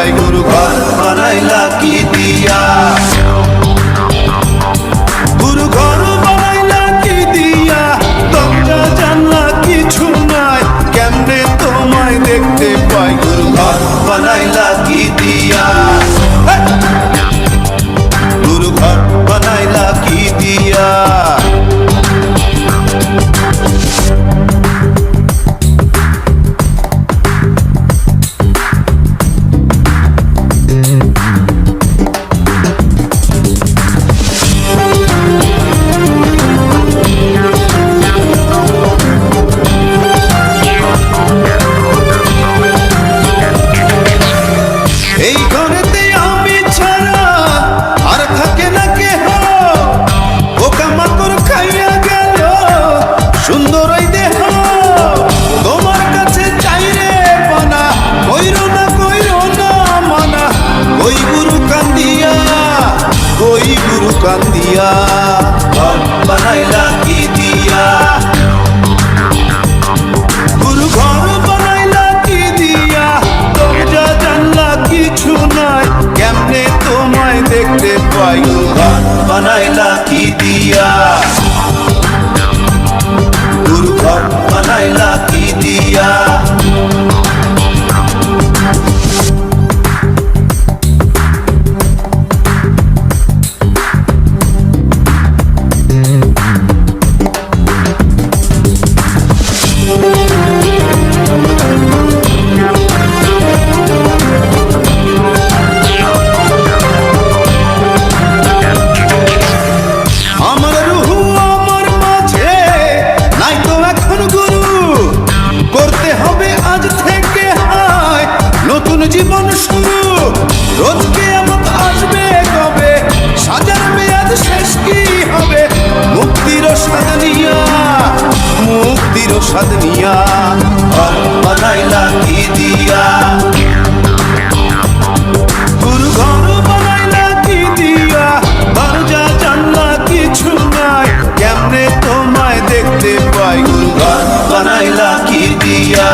পাই। গুরু ঘর বানাইলা কি দিয়া, গুরু ঘর বানাইলা কি দিয়া, দরজা জানলা কিছু নাই, কেমনে তোমায় দেখতে পাই। গুরু ঘর বানাইলা কি দিয়া, গুরু ঘর বানাইলা কি দিয়া। এই ঘরেতে আমি ছাড়া আর থাকে না কেহ, পোকামাকড় খাইয়া গেল সুন্দর এই দেহ। তোমার কাছে চাই রে পানা, কইরো না মানা। ওই গুরু কান্দিয়া, ওই গুরু কান্দিয়া, ঘর বানাইলা কি দিয়া, গুরু ঘর বানাইলা কি দিয়া, দরজা জানলা কিছু নাই, কেমনে তোমায় দেখতে পাই। গুরু ঘর বানাইলা কি দিয়া, গুরু ঘর বানাইলা কি দিয়া। আমার রুহু আমার মাঝে নাই তো এখন গুরু, করতে হবে আজ থেকে হায় নতুন জীবন শুরু। রোজ কিয়ামত আসবে কবে, সাজার মেয়াদ শেষ কি হবে, মুক্তির স্বাদ নিয়া, মুক্তির স্বাদ নিয়া, ঘর বানাইলা কি দিয়া, গুরু ঘর বানাইলা কি দিয়া, দরজা জানলা কিছু নাই, কেমনে তোমায় দেখতে পাই। গুরু ঘর বানাইলা কি দিয়া।